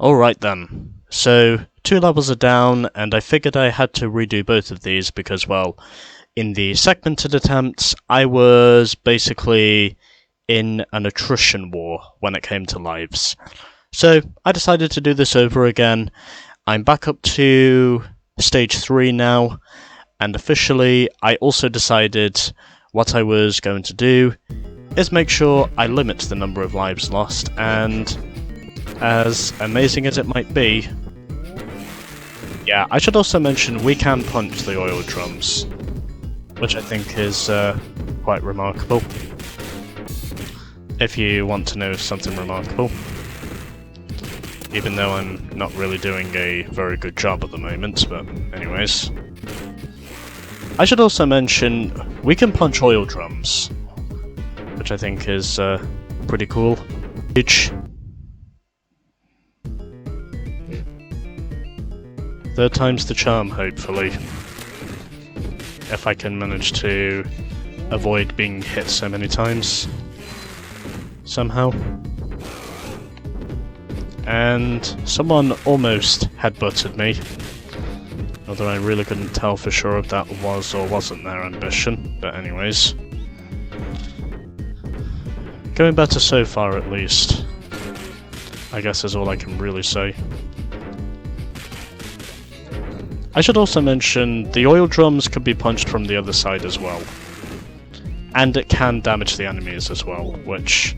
Alright then, so 2 levels are down, and I figured I had to redo both of these because, well, in the segmented attempts, I was basically in an attrition war when it came to lives. So I decided to do this over again. I'm back up to stage 3 now, and officially I also decided what I was going to do is make sure I limit the number of lives lost, and as amazing as it might be, yeah, I should also mention we can punch the oil drums, which I think is quite remarkable. If you want to know something remarkable, even though I'm not really doing a very good job at the moment, but anyways. I should also mention we can punch oil drums, which I think is pretty cool. Third time's the charm, hopefully. If I can manage to avoid being hit so many times. Somehow. And someone almost headbutted me. Although I really couldn't tell for sure if that was or wasn't their ambition. But anyways. Going better so far at least. I guess is all I can really say. I should also mention, the oil drums can be punched from the other side as well. And it can damage the enemies as well, which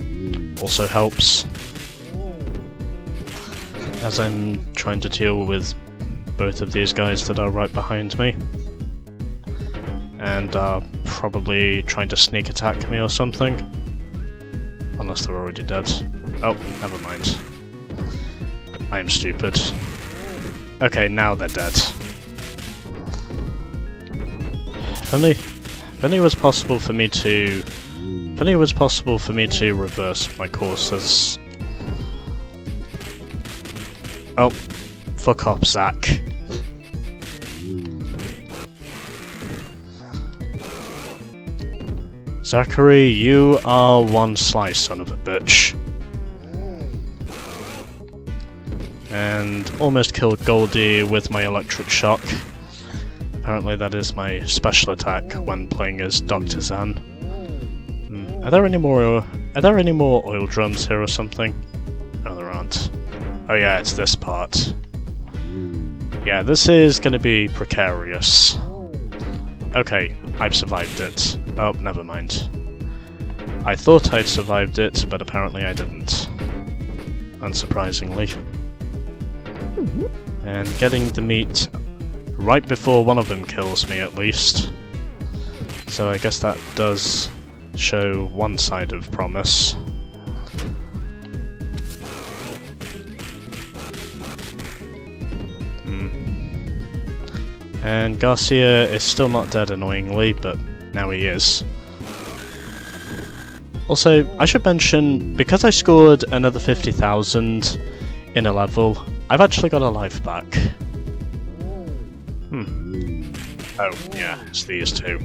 also helps. As I'm trying to deal with both of these guys that are right behind me. And are probably trying to sneak attack me or something. Unless they're already dead. Oh, never mind. I am stupid. Okay, now they're dead. If only it was possible for me to reverse my courses. Oh, fuck off, Zach. Zachary, you are one sly son of a bitch. And almost killed Goldie with my electric shock. Apparently that is my special attack when playing as Dr. Zan. Are there any more oil drums here or something? No, there aren't. Oh yeah, it's this part. Yeah, this is gonna be precarious. Okay, I've survived it. Oh, never mind. I thought I'd survived it, but apparently I didn't. Unsurprisingly. And getting the meat right before one of them kills me, at least. So I guess that does show one side of promise. And Garcia is still not dead, annoyingly, but now he is. Also, I should mention, because I scored another 50,000 in a level, I've actually got a life back. Oh, yeah, it's these two.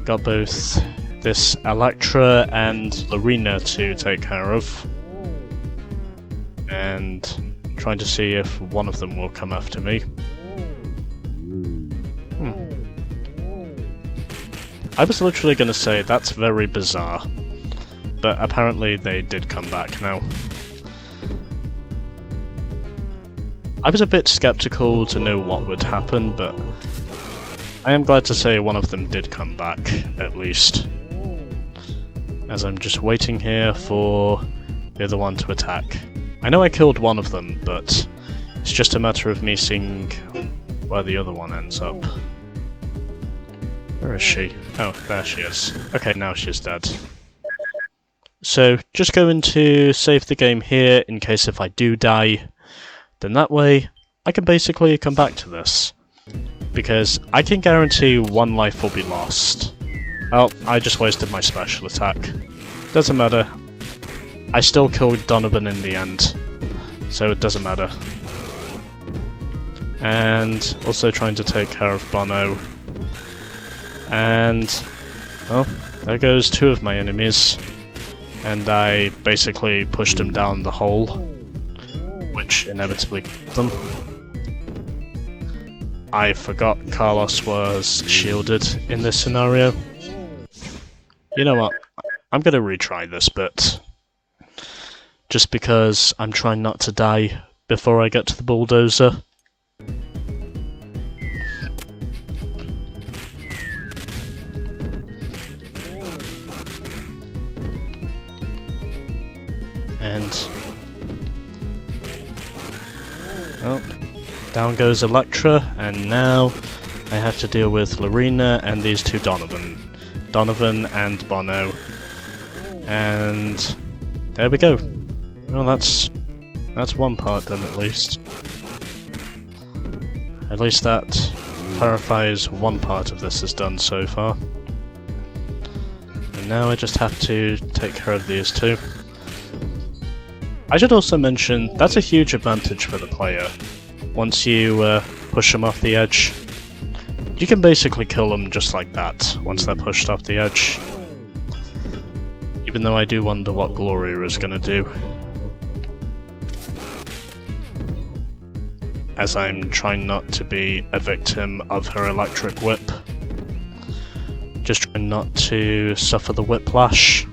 Got both this Electra and Lorena to take care of. And trying to see if one of them will come after me. I was literally going to say that's very bizarre. But apparently they did come back now. I was a bit skeptical to know what would happen, but I am glad to say one of them did come back, at least. As I'm just waiting here for the other one to attack. I know I killed one of them, but it's just a matter of me seeing where the other one ends up. Where is she? Oh, there she is. Okay, now she's dead. So, just going to save the game here in case if I do die. Then that way, I can basically come back to this. Because I can guarantee one life will be lost. Oh, I just wasted my special attack. Doesn't matter. I still killed Donovan in the end. So it doesn't matter. And also trying to take care of Bono. And, well, there goes 2 of my enemies. And I basically pushed them down the hole. which inevitably killed them. I forgot Carlos was shielded in this scenario. You know what? I'm gonna retry this bit. Just because I'm trying not to die before I get to the bulldozer. And... oh, down goes Electra, and now I have to deal with Lorena and these two Donovan and Bono. And there we go. Well, that's one part done at least. At least that clarifies one part of this is done so far. And now I just have to take care of these two. I should also mention, that's a huge advantage for the player. Once you push them off the edge, you can basically kill them just like that, once they're pushed off the edge. Even though I do wonder what Gloria is going to do. As I'm trying not to be a victim of her electric whip. Just trying not to suffer the whiplash.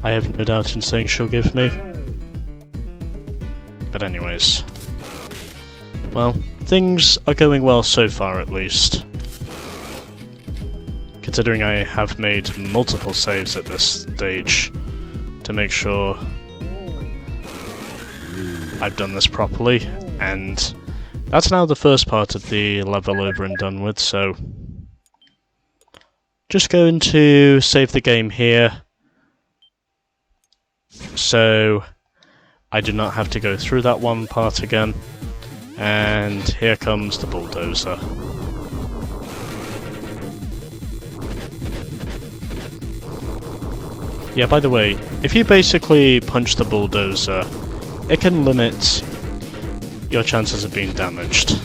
I have no doubt in saying she'll give me. But anyways. Well, things are going well so far at least. Considering I have made multiple saves at this stage to make sure I've done this properly, and that's now the first part of the level over and done with, so just going to save the game here so I do not have to go through that one part again. And here comes the bulldozer. Yeah, by the way, if you basically punch the bulldozer, it can limit your chances of being damaged.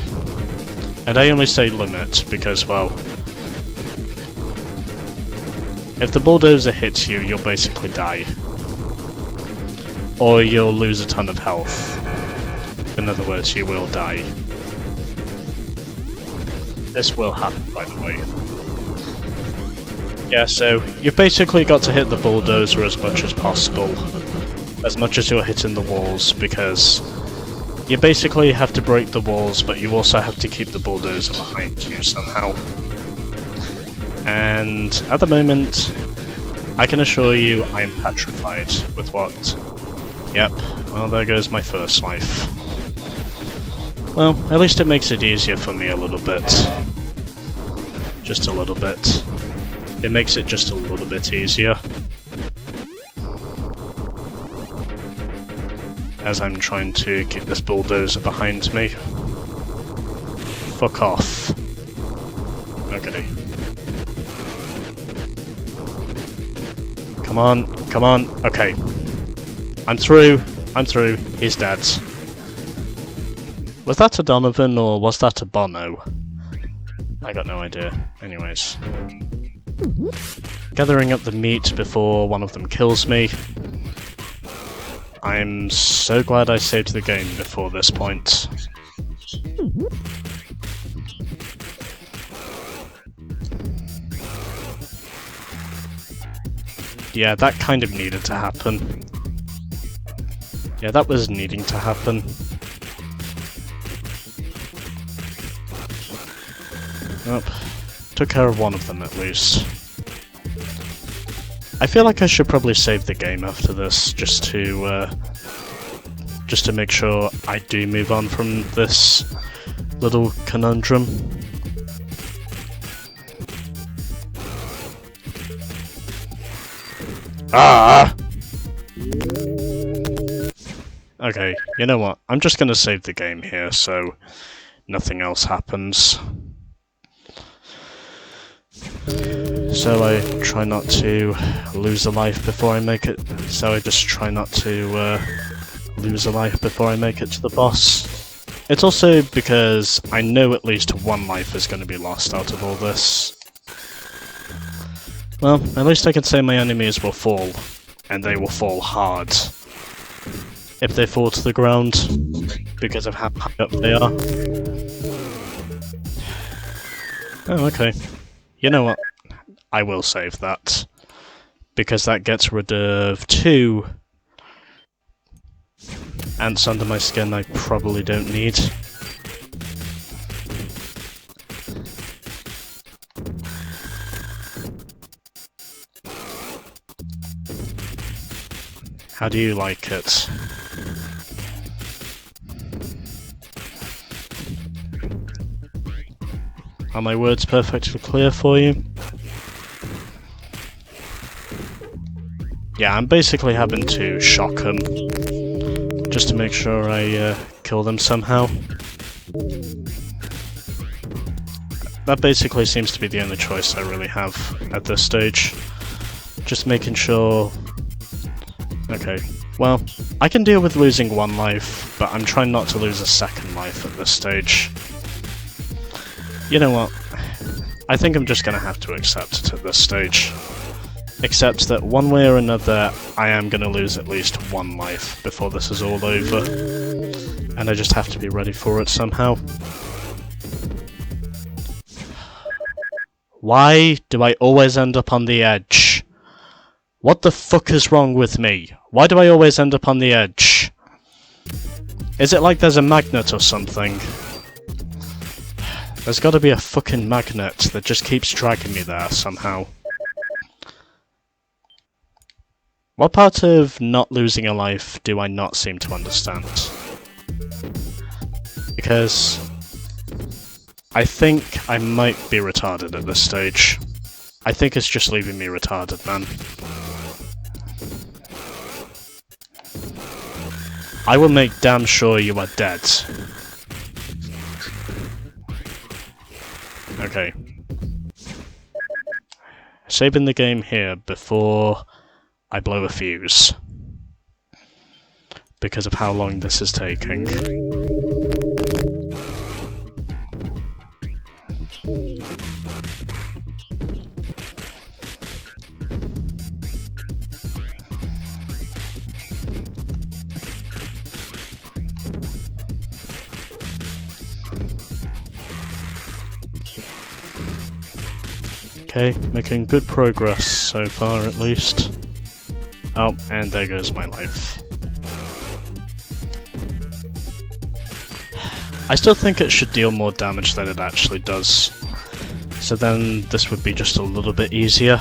And I only say limit because, well, if the bulldozer hits you, you'll basically die. Or you'll lose a ton of health. In other words, you will die. This will happen, by the way. Yeah, so you've basically got to hit the bulldozer as much as possible. As much as you're hitting the walls, because you basically have to break the walls, but you also have to keep the bulldozer behind you somehow. And at the moment, I can assure you I am petrified with what... Yep, well there goes my first life. Well, at least it makes it easier for me a little bit. Just a little bit. It makes it just a little bit easier. As I'm trying to keep this bulldozer behind me. Fuck off. Okay. Come on, come on, okay. I'm through, he's dead. Was that a Donovan or was that a Bono? I got no idea. Anyways. Gathering up the meat before one of them kills me. I'm so glad I saved the game before this point. Yeah, that kind of needed to happen. Yeah, that was needing to happen. Nope. Took care of one of them at least. I feel like I should probably save the game after this, just to make sure I do move on from this little conundrum. Ah! Okay, you know what? I'm just gonna save the game here, so nothing else happens. So I try not to lose a life before I make it. So I just try not to lose a life before I make it to the boss. It's also because I know at least one life is going to be lost out of all this. Well, at least I can say my enemies will fall, and they will fall hard. if they fall to the ground because of how high up they are. Oh, okay. You know what? I will save that. Because that gets rid of 2 ants under my skin I probably don't need. How do you like it? Are my words perfectly clear for you? Yeah, I'm basically having to shock them, just to make sure I kill them somehow. That basically seems to be the only choice I really have at this stage. Just making sure... Okay, well, I can deal with losing 1 life, but I'm trying not to lose a 2nd life at this stage. You know what? I think I'm just gonna have to accept it at this stage. Except that one way or another, I am going to lose at least 1 life before this is all over. And I just have to be ready for it somehow. Why do I always end up on the edge? What the fuck is wrong with me? Why do I always end up on the edge? Is it like there's a magnet or something? There's gotta be a fucking magnet that just keeps dragging me there somehow. What part of not losing a life do I not seem to understand? Because I think I might be retarded at this stage. I think it's just leaving me retarded, man. I will make damn sure you are dead. Okay. Saving the game here before I blow a fuse. Because of how long this is taking. Okay, making good progress so far at least. Oh, and there goes my life. I still think it should deal more damage than it actually does. So then this would be just a little bit easier.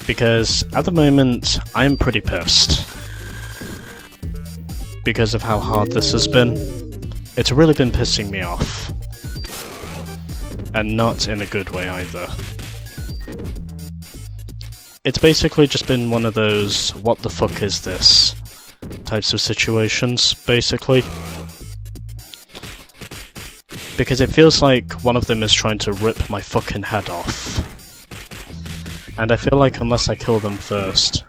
Because at the moment, I'm pretty pissed. Because of how hard this has been. It's really been pissing me off. And not in a good way either. It's basically just been one of those, what the fuck is this? Types of situations, basically. Because it feels like one of them is trying to rip my fucking head off. And I feel like unless I kill them first,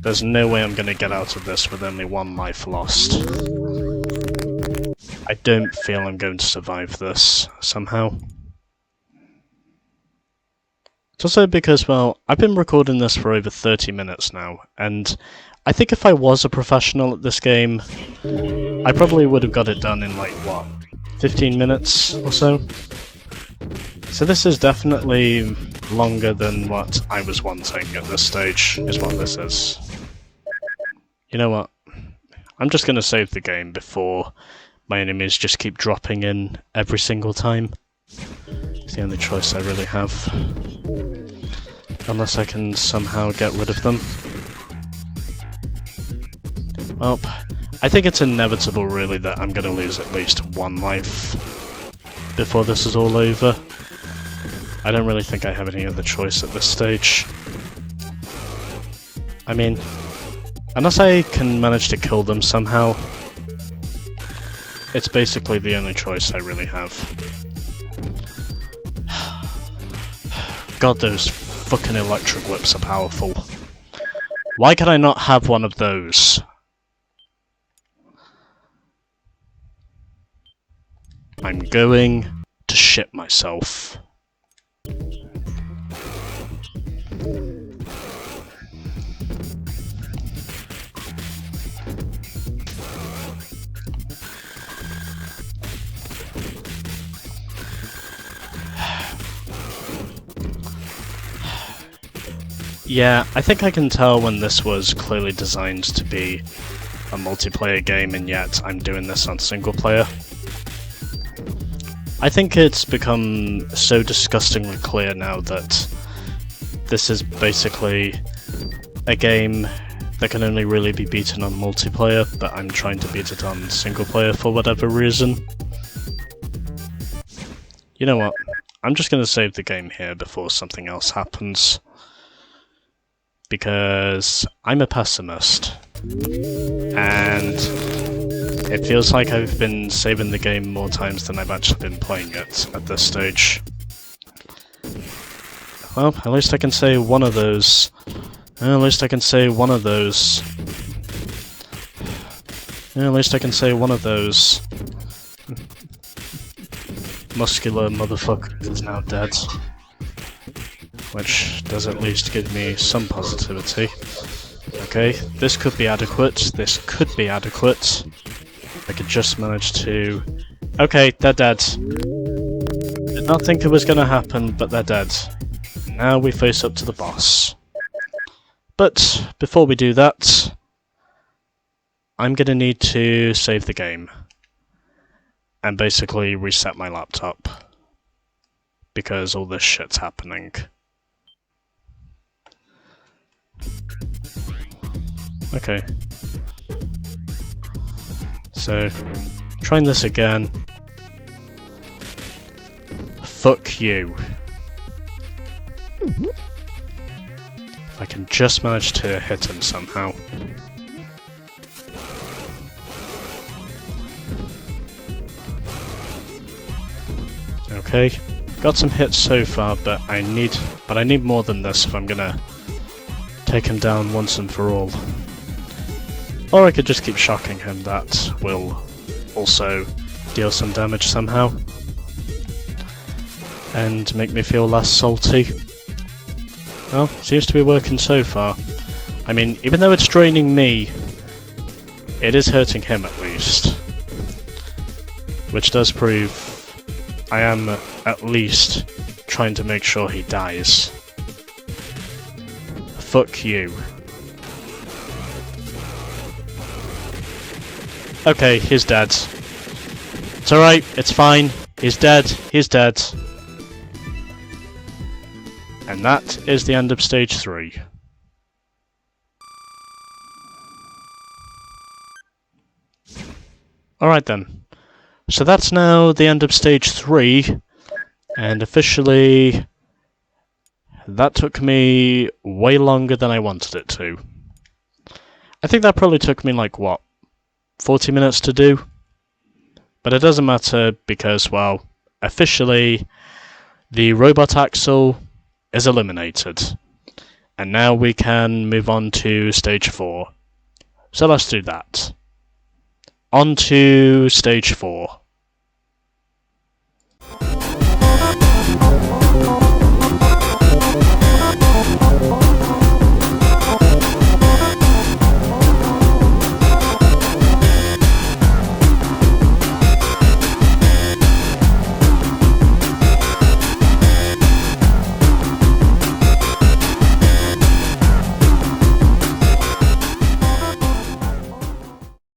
there's no way I'm gonna get out of this with only 1 life lost. I don't feel I'm going to survive this, somehow. It's also because, well, I've been recording this for over 30 minutes now, and I think if I was a professional at this game, I probably would have got it done in, like, what, 15 minutes or so? So this is definitely longer than what I was wanting at this stage, is what this is. You know what? I'm just gonna save the game before my enemies just keep dropping in every single time. It's the only choice I really have. Unless I can somehow get rid of them. Well, I think it's inevitable really that I'm gonna lose at least 1 life before this is all over. I don't really think I have any other choice at this stage. I mean, unless I can manage to kill them somehow, it's basically the only choice I really have. God, those fucking electric whips are powerful. Why can I not have one of those? I'm going to shit myself. Yeah, I think I can tell when this was clearly designed to be a multiplayer game, and yet I'm doing this on single player. I think it's become so disgustingly clear now that this is basically a game that can only really be beaten on multiplayer, but I'm trying to beat it on single player for whatever reason. You know what? I'm just going to save the game here before something else happens. Because I'm a pessimist. And it feels like I've been saving the game more times than I've actually been playing it at this stage. Well, at least I can say one of those. At least I can say one of those. At least I can say one of those. Muscular motherfucker is now dead. Which does at least give me some positivity. Okay, this could be adequate. This could be adequate. I could just manage to... Okay, they're dead. Did not think it was gonna happen, but they're dead. Now we face up to the boss. But before we do that, I'm gonna need to save the game. And basically reset my laptop. Because all this shit's happening. Okay. So, trying this again. Fuck you. If I can just manage to hit him somehow. Okay, got some hits so far, but I need more than this if I'm gonna take him down once and for all. Or I could just keep shocking him, that will also deal some damage somehow. And make me feel less salty. Well, seems to be working so far. I mean, even though it's draining me, it is hurting him at least. Which does prove I am at least trying to make sure he dies. Fuck you. Okay, he's dead. It's alright, it's fine. He's dead, he's dead. And that is the end of stage 3. Alright then. So that's now the end of stage 3, and officially that took me way longer than I wanted it to. I think that probably took me like, what, 40 minutes to do? But it doesn't matter because, well, officially the robot Axel is eliminated. And now we can move on to stage 4. So let's do that. On to stage 4.